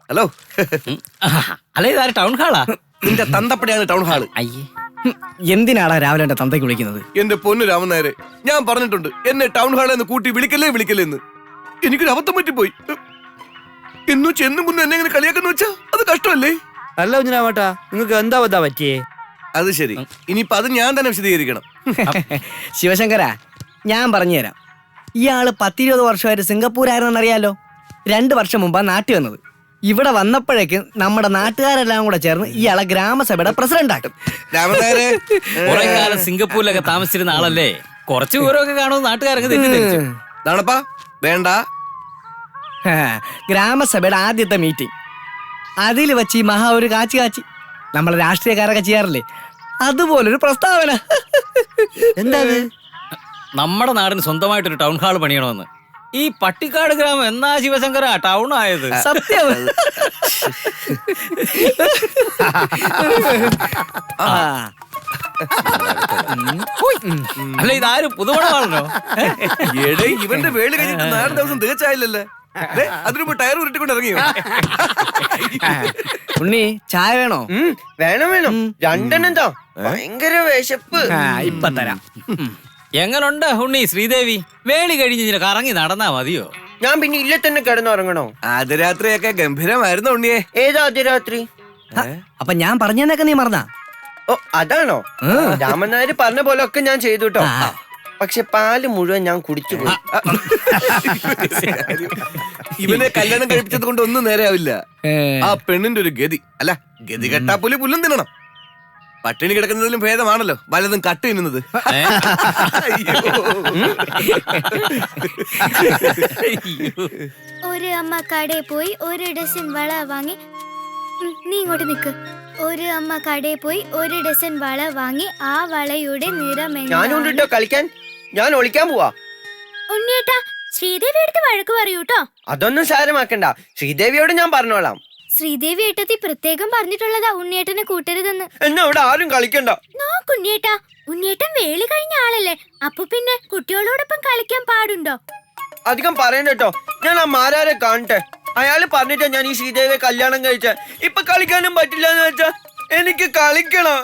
Hello. അല്ല, ഇതാര് town ഹാളാ? നിന്റെ തന്തപ്പടിയാണ് ടൗൺ ഹാള്. അയ്യേ, എന്തിനാടാ രാവിലെ എന്റെ തന്തയ്ക്ക് വിളിക്കുന്നത്? എന്റെ പൊന്നു രാമനായരെ, ഞാൻ പറഞ്ഞിട്ടുണ്ട് എന്നെ ടൗൺ ഹാളിൽ നിന്ന് കൂട്ടി വിളിക്കല്ലേ. എനിക്കൊരു അബദ്ധം പറ്റിപ്പോയി. എന്നു ചെന്നും മുന്നേ എന്നെ ഇങ്ങനെ കളിയാക്കുന്നു വെച്ചാ അത് കഷ്ടമല്ലേ? അല്ല കുഞ്ഞിരാമേട്ടാ, നിങ്ങൾക്ക് എന്താ ബദ്ധാ പറ്റിയേ? അത് ശരി, ഇനിയിപ്പൊ അത് ഞാൻ തന്നെ വിശദീകരിക്കണം. ശിവശങ്കര, ഞാൻ പറഞ്ഞുതരാം. ഇയാള് 10-20 വർഷമായിട്ട് സിംഗപ്പൂരായിരുന്നെന്നറിയാലോ. 2 വർഷം മുമ്പാ നാട്ടിൽ വന്നത്. ഇവിടെ വന്നപ്പോഴേക്ക് നമ്മുടെ നാട്ടുകാരെല്ലാം കൂടെ ചേർന്ന് ഇയാളെ ഗ്രാമസഭയുടെ പ്രസിഡന്റ് ആക്കും. രാമനായരെ, കുറെ കാലം സിംഗപ്പൂരിലൊക്കെ താമസിച്ചിരുന്ന ആളല്ലേ, കുറച്ച് ദൂരമൊക്കെ കാണുമെന്ന് നാട്ടുകാരൊക്കെ തെറ്റിദ്ധരിച്ചു. നാണപ്പാ വേണ്ട. ഗ്രാമസഭയുടെ ആദ്യത്തെ മീറ്റിംഗ്, അതിൽ വെച്ച് ഈ മഹാ ഒരു കാച്ചി നമ്മളെ രാഷ്ട്രീയക്കാരൊക്കെ ചെയ്യാറില്ലേ, അതുപോലൊരു പ്രസ്താവന. എന്താ നമ്മുടെ നാടിന് സ്വന്തമായിട്ടൊരു ടൗൺ ഹാൾ പണിയണമെന്ന്. ഈ പട്ടിക്കാട് ഗ്രാമം എന്നാ ശിവശങ്കര ടൗൺ ആയത്? സത്യം. അല്ല, ഇതാരും പുതുമണമാണല്ലോ. എടേ, ഇവന്റെ വേളി കഴിഞ്ഞിട്ട് 4 ദിവസം തികച്ചായില്ലല്ലേ. അതിനുമ്പ് ടയർ ഉരുട്ടിക്കൊണ്ട് ഇറങ്ങിയോ? ഉണ്ണി, ചായ വേണോ? വേണം. 2 എന്താ ഭയങ്കര വിശപ്പ്. ഇപ്പൊ തരാം. എങ്ങനുണ്ട് ഉണ്ണി ശ്രീദേവി? വേളി കഴിഞ്ഞ് നിനക്ക് കറങ്ങി നടന്നാ മതിയോ? ഞാൻ പിന്നെ ഇല്ല തന്നെ കിടന്നുറങ്ങണോ? ആദ്യരാത്രിയൊക്കെ ഗംഭീരമായിരുന്നു ഉണ്ണിയെ. ഏതാ ആദ്യരാത്രി? അപ്പൊ ഞാൻ പറഞ്ഞതൊക്കെ നീ മറന്നാ? ഓ, അതാണോ? രാമനായർ പറഞ്ഞ പോലെ ഒക്കെ ഞാൻ ചെയ്തു കേട്ടോ. പക്ഷെ പാല് മുഴുവൻ ഞാൻ കുടിച്ചു പോയി. ഇവനെ കല്യാണം കഴിപ്പിച്ചത് കൊണ്ട് ഒന്നും നേരെയാവില്ല. ആ പെണ്ണിന്റെ ഒരു ഗതി. അല്ല, ഗതി കെട്ടാ പുലി പുല്ലും തിന്നണം. പട്ടിണി കിടക്കുന്നതിലും ഭേദമാണല്ലോ വലതും കട്ട് തിന്നുന്നത്. ഒരു അമ്മ കടയിൽ പോയി 1 ഡസൻ വള വാങ്ങി. നീ ഇങ്ങോട്ട് നിക്ക്. ഒരു അമ്മ കടയിൽ പോയി 1 ഡസൻ വള വാങ്ങി. ആ വളയുടെ നിറം ഞാനുണ്ടോ കളിക്കാൻ? ഞാൻ ഒളിക്കാൻ പോവാ. ഉണ്ണിയേട്ടാ, ശ്രീദേവി എടുത്ത് വഴക്ക് പറയൂട്ടോ. അതൊന്നും സാരമാക്കണ്ട, ശ്രീദേവിയോട് ഞാൻ പറഞ്ഞോളാം. ശ്രീദേവി ഏട്ടത്തി പ്രത്യേകം പറഞ്ഞിട്ടുള്ളതാ ഉണ്ണിയേട്ടനെ കൂട്ടരുതെന്ന്. എന്നാ ഇവിടെ ആരും കളിക്കണ്ട. നോക്കുണ്ണിയേട്ടാ, ഉണ്ണിയേട്ടൻ വേളി കഴിഞ്ഞ ആളല്ലേ, അപ്പൊ പിന്നെ കുട്ടികളോടൊപ്പം കളിക്കാൻ പാടുണ്ടോ? അധികം പറയണ്ട കേട്ടോ. ഞാൻ ആ മാരാരെ കാണട്ടെ. അയാള് പറഞ്ഞിട്ടാ ഞാൻ ഈ ശ്രീദേവിയെ കല്യാണം കഴിച്ച. ഇപ്പൊ കളിക്കാനും പറ്റില്ല എന്ന് വെച്ചാ എനിക്ക് കളിക്കണം.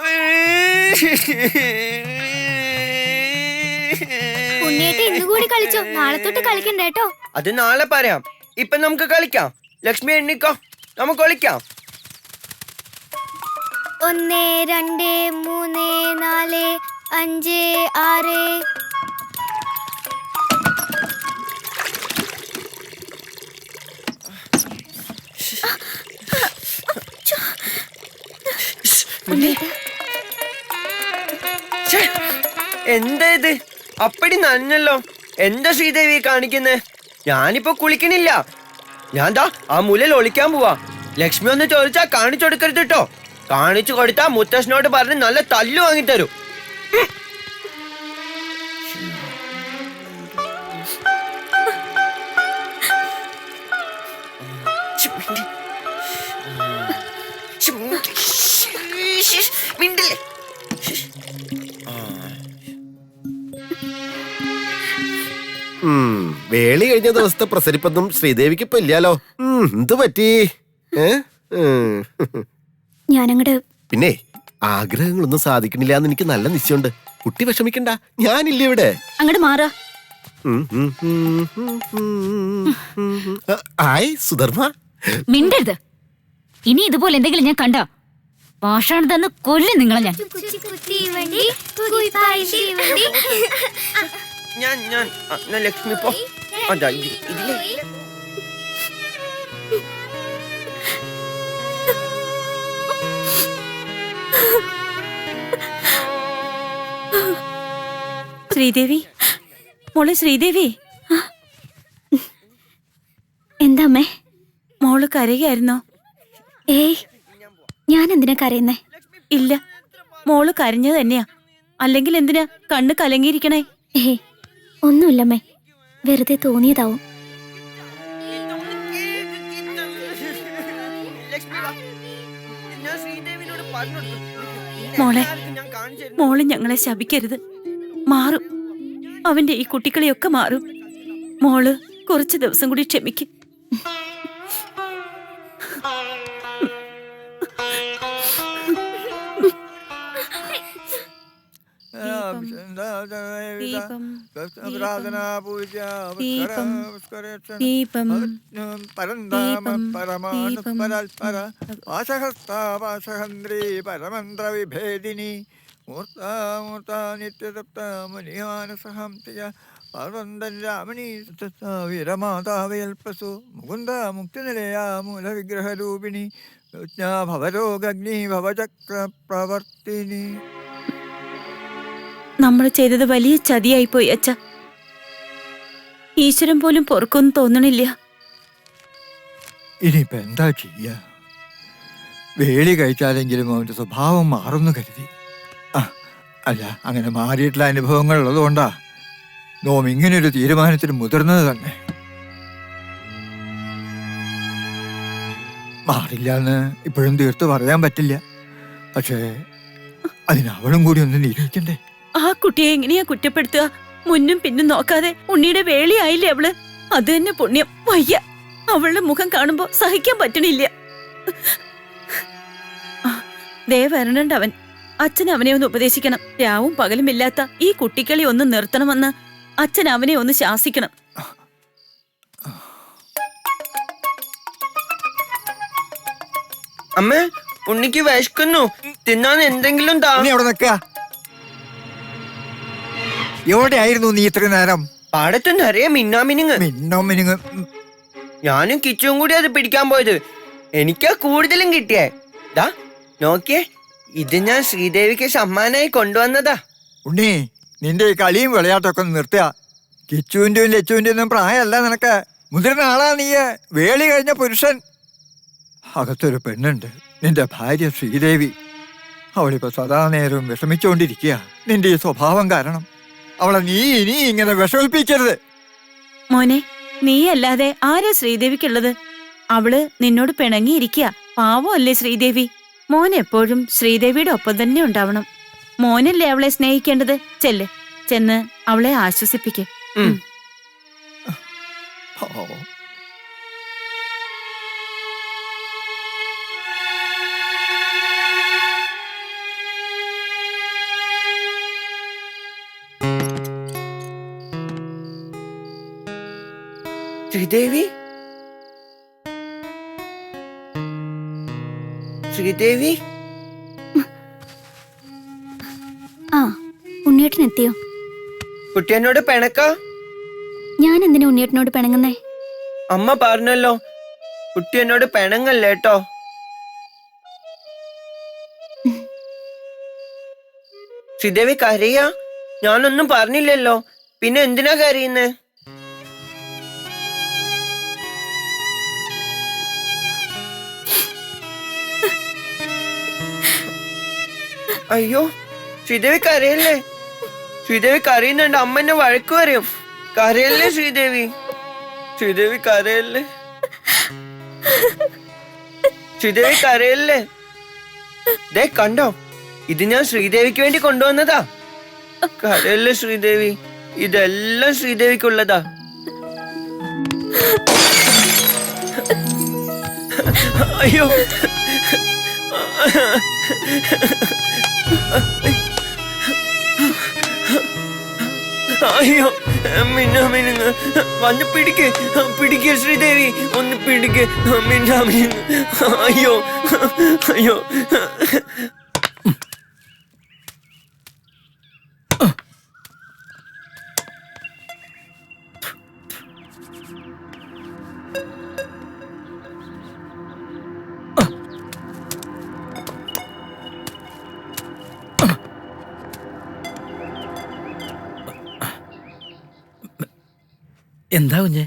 ഉണ്ണിയേട്ട ഇന്നുകൂടി കളിച്ചോ, നാളെ തൊട്ട് കളിക്കണ്ട കേട്ടോ. അത് നാളെ പറയാം. ഇപ്പൊ നമുക്ക് കളിക്കാം. ലക്ഷ്മി എണ്ണിക്കോ, നമുക്ക് കളിക്കാം. 1 2 3 4 5 6. എന്താ ഇത്? അപ്പടി നനഞ്ഞല്ലോ. എന്താ ശ്രീദേവി കാണിക്കുന്നേ? ഞാനിപ്പോ കുളിക്കണില്ല. ഞാൻ ദാ ആ മുലയിൽ ഒളിക്കാൻ പോവാ. ലക്ഷ്മി ഒന്ന് ചോദിച്ചാ കാണിച്ചു കൊടുക്കരുത് കേട്ടോ. കാണിച്ചു കൊടുത്താ മുത്തശ്ശനോട് പറഞ്ഞ് നല്ല തല്ലു വാങ്ങിത്തരും. വേളി കഴിഞ്ഞ ദിവസത്തെ പ്രസരിപ്പൊന്നും ശ്രീദേവിക്ക് ഇപ്പൊ ഇല്ലാലോ. എന്ത് പറ്റി? ഞാനങ്ങട് പിന്നെ ആഗ്രഹങ്ങളൊന്നും സാധിക്കണില്ല എന്ന് എനിക്ക് നല്ല നിശ്ചയമുണ്ട്. കുട്ടി വിഷമിക്കണ്ട, ഞാനില്ല ഇവിടെ. അങ്ങോട്ട് മാറാ. ആയ് സുധർമ്മ, മിണ്ടരുത്. ഇനി ഇതുപോലെ എന്തെങ്കിലും ഞാൻ കണ്ട ഭാഷാണ് തന്ന് കൊല്ലും നിങ്ങളെ ഞാൻ. ഞാൻ ലക്ഷ്മി പോ. അതാ ഇതിലെ ശ്രീദേവി, മോളെ ശ്രീദേവി. എന്താ അമ്മേ? മോള് കരയായിരുന്നോ? ഏയ്, ഞാൻ എന്തിനാ കരയുന്നേ? ഇല്ല, മോള് കരഞ്ഞത് തന്നെയാ. അല്ലെങ്കിൽ എന്തിനാ കണ്ണ് കലങ്ങിയിരിക്കണേ? ഏയ്, ഒന്നുമില്ലമ്മേ, വെറുതെ തോന്നിയതാവും. മോളെ, മോള് ഞങ്ങളെ ശപിക്കരുത്. മാറും, അവന്റെ ഈ കുട്ടികളെയൊക്കെ മാറും. മോള് കുറച്ച് ദിവസം കൂടി ക്ഷമിക്കും. പരമന്ത്രവിഭേദിനി മൂർത്താമൂർത്താനിത്യതപ്തമുനിമാനസഹംസിക പാർവന്തൻ രാമണീ വീരമാതാവയൽപ്പസു മുകുന്ദ മുക്തിനിലയാ മൂലവിഗ്രഹരൂപിണി ഭവരോഗഗ്നി ഭവചക്ര പ്രവർത്തിനി. നമ്മൾ ചെയ്തത് വലിയ ചതിയായിപ്പോയി അച്ഛ. ഈശ്വരൻ പോലും പൊറുക്കൊന്നും തോന്നണില്ല. ഇനിയിപ്പോ എന്താ ചെയ്യ? വേളി കഴിച്ചാലെങ്കിലും അവന്റെ സ്വഭാവം മാറുന്നു കരുതി. അല്ല, അങ്ങനെ മാറിയിട്ടുള്ള അനുഭവങ്ങൾ ഉള്ളതുകൊണ്ടാ നോം ഇങ്ങനൊരു തീരുമാനത്തിന് മുതിർന്നത് തന്നെ. മാറില്ല എന്ന് ഇപ്പോഴും തീർത്ത് പറയാൻ പറ്റില്ല. പക്ഷേ അതിനവളും കൂടി ഒന്ന് നിരീക്ഷിക്കണ്ടേ? ആ കുട്ടിയെ എങ്ങനെയാ കുറ്റപ്പെടുത്തുക? മുന്നും പിന്നും നോക്കാതെ ഉണ്ണിയുടെ വേളിയായില്ലേ അവള്. അത് തന്നെ പുണ്യം. വയ്യ, അവളുടെ മുഖം കാണുമ്പോ സഹിക്കാൻ പറ്റണില്ല. ദേ വരണുണ്ട് അവൻ. അച്ഛൻ അവനെ ഒന്ന് ഉപദേശിക്കണം. രാവും പകലുമില്ലാത്ത ഈ കുട്ടിക്കളി ഒന്ന് നിർത്തണമെന്ന് അച്ഛൻ അവനെ ഒന്ന് ശാസിക്കണം. അമ്മേ, ഉണ്ണിക്ക് വിശക്കുന്നു. തിന്നാൻ എന്തെങ്കിലും താ. നീ അവിടെ നിൽക്ക. എവിടെയായിരുന്നു നീ ഇത്രയും നേരം? പാടത്ത് നിറയെ മിന്നാമിനുങ്ങ്. മിന്നോമിനിങ്. ഞാനും കിച്ചും കൂടി അത് പിടിക്കാൻ പോയത്. എനിക്കാ കൂടുതലും കിട്ടിയേ. ദാ നോക്കിയേ, ഇത് ഞാൻ ശ്രീദേവിക്ക് സമ്മാനായി കൊണ്ടുവന്നതാ. ഉണ്ണി, നിന്റെ ഈ കളിയും വിളയാട്ടൊക്കെ ഒന്ന് നിർത്തുക. കിച്ചുവിന്റെയും ലച്ചുവിന്റെ ഒന്നും പ്രായമല്ല നിനക്ക്. മുതിർന്ന ആളാ നീ, വേളി കഴിഞ്ഞ പുരുഷൻ. അകത്തൊരു പെണ്ണുണ്ട്, നിന്റെ ഭാര്യ ശ്രീദേവി. അവളിപ്പോ സദാ നേരവും വിഷമിച്ചുകൊണ്ടിരിക്കുക നിന്റെ ഈ സ്വഭാവം കാരണം. അവളെ നീ ഇനി ഇങ്ങനെ വിഷമിപ്പിക്കരുത്. മോനെ, നീയല്ലാതെ ആരാ ശ്രീദേവിക്കുള്ളത്? അവള് നിന്നോട് പിണങ്ങിയിരിക്കുക. പാവമല്ലേ ശ്രീദേവി. മോൻ എപ്പോഴും ശ്രീദേവിയുടെ ഒപ്പം തന്നെ ഉണ്ടാവണം. മോനല്ലേ അവളെ സ്നേഹിക്കേണ്ടത്. ചെന്ന് അവളെ ആശ്വസിപ്പിക്ക്. ശ്രീദേവി, ശ്രീദേവി. ആ, ഉണ്ണിയേട്ടൻ എത്തിയോ? കുട്ടിയനോട് പിണക്ക? ഞാൻ എന്തിനാ ഉണ്ണിയേട്ടനോട് പിണങ്ങുന്നേ? അമ്മ പറഞ്ഞല്ലോ, കുട്ടിയനോട് പിണങ്ങല്ലേ കേട്ടോ. ശ്രീദേവി കരയാ? ഞാനൊന്നും പറഞ്ഞില്ലല്ലോ, പിന്നെ എന്തിനാ കരയുന്നേ? അയ്യോ, ശ്രീദേവി കരയല്ലേ? ശ്രീദേവി കരയുന്നുണ്ട്, അമ്മ എന്നെ വഴക്ക് പറയും. കരയല്ലേ ശ്രീദേവി? ശ്രീദേവി കരയല്ലേ? ശ്രീദേവി കരയല്ലേ? ദേ കണ്ടോ, ഇത് ഞാൻ ശ്രീദേവിക്ക് വേണ്ടി കൊണ്ടുവന്നതാ. കരയല്ലേ ശ്രീദേവി? ഇതെല്ലാം ശ്രീദേവിക്കുള്ളതാ. അയ്യോ, അയ്യോ, മിന്നാമിനുങ്ങ് വന്ന് പിടിക്ക് ശ്രീദേവി, ഒന്ന് പിടിക്ക് മിന്നാമിനുങ്ങ്. അയ്യോ അയ്യോ. എന്താ കുഞ്ഞേ?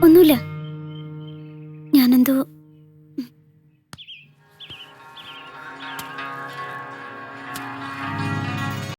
ഒന്നുമില്ല.